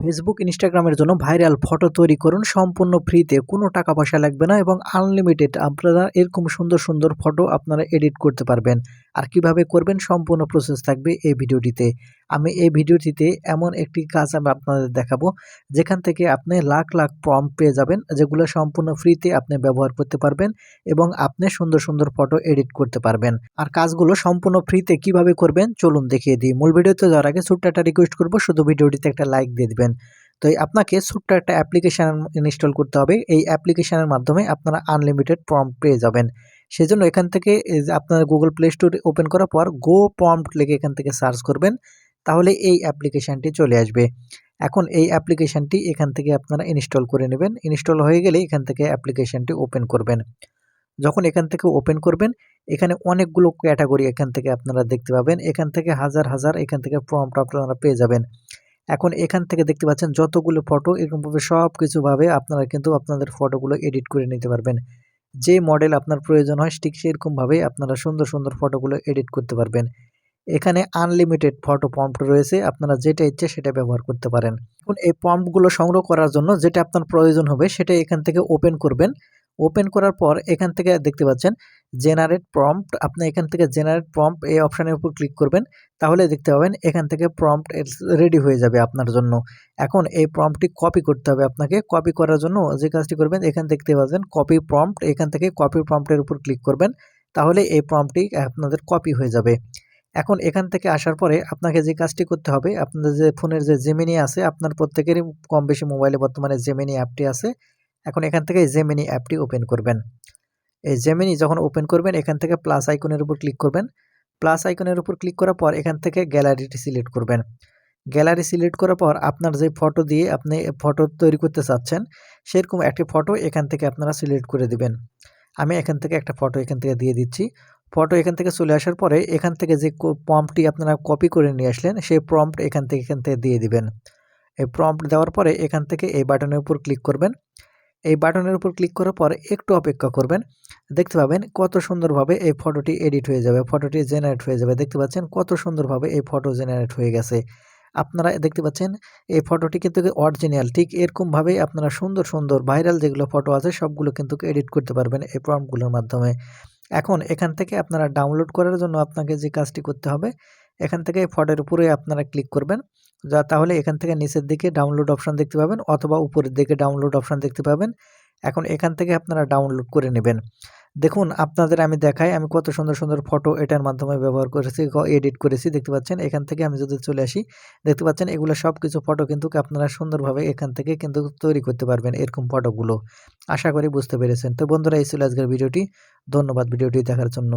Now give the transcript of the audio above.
Facebook, ইনস্টাগ্রামের জন্য viral photo তৈরি করুন সম্পূর্ণ ফ্রিতে। কোনো টাকা পয়সা লাগবে না এবং আনলিমিটেড আপনারা এরকম সুন্দর, সুন্দর ফটো আপনারা এডিট করতে পারবেন। আর কিভাবে করবেন সম্পূর্ণ প্রসেস থাকবে এই ভিডিওটিতে। আমি এই ভিডিওটিতে এমন একটি কাজ আমি আপনাদের দেখাবো, যেখান থেকে আপনি লাখ, লাখ প্রম্পট পেয়ে যাবেন, যেগুলো সম্পূর্ণ ফ্রিতে আপনি ব্যবহার করতে পারবেন এবং আপনি সুন্দর, সুন্দর ফটো এডিট করতে পারবেন। আর কাজগুলো সম্পূর্ণ ফ্রিতে কিভাবে করবেন চলুন দেখিয়ে দিই। মূল ভিডিওতে যাওয়ার আগে ছোট্ট একটা রিকোয়েস্ট করব, শুধু ভিডিওটিতে একটা লাইক দিয়ে দিবেন। তো আপনাকে ছোট্ট একটা অ্যাপ্লিকেশন ইনস্টল করতে হবে। এই অ্যাপ্লিকেশনের মাধ্যমে আপনারা আনলিমিটেড প্রম্পট পেয়ে যাবেন। সেজন্য এখান থেকে এই যে আপনার গুগল প্লে স্টোর ওপেন করার পর গো প্রম্পট লিখে এখান থেকে সার্চ করবেন। তাহলে এই অ্যাপ্লিকেশনটি চলে আসবে। এখন এই অ্যাপ্লিকেশনটি এখান থেকে আপনারা ইনস্টল করে নেবেন। ইনস্টল হয়ে গেলে এখান থেকে অ্যাপ্লিকেশনটি ওপেন করবেন। যখন এখান থেকে ওপেন করবেন, এখানে অনেকগুলো ক্যাটাগরি এখান থেকে আপনারা দেখতে পাবেন। এখান থেকে হাজার, হাজার এখান থেকে প্রম্পট আপনারা পেয়ে যাবেন। এখন এখান থেকে দেখতে পাচ্ছেন যতগুলো ফটো এরকমভাবে সবকিছুভাবে আপনারা কিন্তু আপনাদের ফটোগুলো এডিট করে নিতে পারবেন। যে মডেল আপনার প্রয়োজন হয় ঠিক সেরকমভাবে আপনারা সুন্দর, সুন্দর ফটোগুলো এডিট করতে পারবেন। এখানে আনলিমিটেড ফটো প্রম্পট রয়েছে। আপনারা যেটা ইচ্ছে সেটা ব্যবহার করতে পারেন। এখন এই প্রম্পটগুলো সংগ্রহ করার জন্য যেটা আপনার প্রয়োজন হবে সেটা এখান থেকে ওপেন করবেন। ওপেন করার পর এখান থেকে দেখতে পাচ্ছেন জেনারেট প্রম্পট। আপনি এখান থেকে জেনারেট প্রম্পট এই অপশনের উপর ক্লিক করবেন। তাহলে দেখতে পাবেন এখান থেকে প্রম্পট রেডি হয়ে যাবে আপনার জন্য। এখন এই প্রম্পটটি কপি করতে হবে আপনাকে। কপি করার জন্য যে কাজটি করবেন এখান দেখতে পাচ্ছেন কপি প্রম্পট। এখান থেকে কপি প্রম্পটের উপর ক্লিক করবেন। তাহলে এই প্রম্পটটি আপনাদের কপি হয়ে যাবে। এখন এখান থেকে আসার পরে আপনাকে যে কাজটি করতে হবে, আপনাদের যে ফোনের যে জেমিনি আছে, আপনার প্রত্যেকেরই কম বেশি মোবাইলে বর্তমানে জেমিনি অ্যাপটি আছে। এখন এখান থেকে জেমিনি অ্যাপটি ওপেন করবেন। এই জেমিনি যখন ওপেন করবেন এখান থেকে প্লাস আইকনের উপর ক্লিক করবেন। প্লাস আইকনের উপর ক্লিক করার পর এখান থেকে গ্যালারিটি সিলেক্ট করবেন। গ্যালারি সিলেক্ট করার পর আপনার যে ফটো দিয়ে আপনি ফটো তৈরি করতে চাচ্ছেন, সেরকম একটি ফটো এখান থেকে আপনারা সিলেক্ট করে দিবেন। আমি এখান থেকে একটা ফটো এখান থেকে দিয়ে দিচ্ছি। ফটো এখান থেকে চলে আসার পরে এখান থেকে যে প্রম্পটটি আপনারা কপি করে নিয়ে আসলেন, সেই প্রম্পট এখান থেকে দিয়ে দিবেন। এই প্রম্পট দেওয়ার পরে এখান থেকে এই বাটনের উপর ক্লিক করবেন। এই বাটনের উপর ক্লিক করার পর একটু অপেক্ষা করবেন। দেখতে পাবেন কত সুন্দরভাবে এই ফটোটি এডিট হয়ে যাবে, ফটোটি জেনারেট হয়ে যাবে। দেখতে পাচ্ছেন কত সুন্দরভাবে এই ফটো জেনারেট হয়ে গেছে। আপনারা দেখতে পাচ্ছেন এই ফটোটি কিন্তু অরিজিনাল। ঠিক এরকমভাবেই আপনারা সুন্দর, সুন্দর ভাইরাল যেগুলো ফটো আছে সবগুলো কিন্তু এডিট করতে পারবেন এই প্রম্পটগুলোর মাধ্যমে। এখন এখান থেকে আপনারা ডাউনলোড করার জন্য আপনাকে যে কাজটি করতে হবে, এখান থেকে ফটোর উপরে আপনারা ক্লিক করবেন। তাহলে এখান থেকে নিচের দিকে ডাউনলোড অপশন দেখতে পাবেন অথবা উপরের দিকে ডাউনলোড অপশন দেখতে পাবেন। এখন এখান থেকে আপনারা ডাউনলোড করে নেবেন। দেখুন আপনাদের আমি দেখাই আমি কত সুন্দর, সুন্দর ফটো এটার মাধ্যমে ব্যবহার করেছি, এডিট করেছি। দেখতে পাচ্ছেন এখান থেকে আমি যদি চলে আসি, দেখতে পাচ্ছেন এগুলো সবকিছু ফটো কিন্তু আপনারা সুন্দরভাবে এখান থেকে কিন্তু তৈরি করতে পারবেন এরকম ফটোগুলো। আশা করি বুঝতে পেরেছেন। তো বন্ধুরা এই ছিল আজকের ভিডিওটি। ধন্যবাদ ভিডিওটি দেখার জন্য।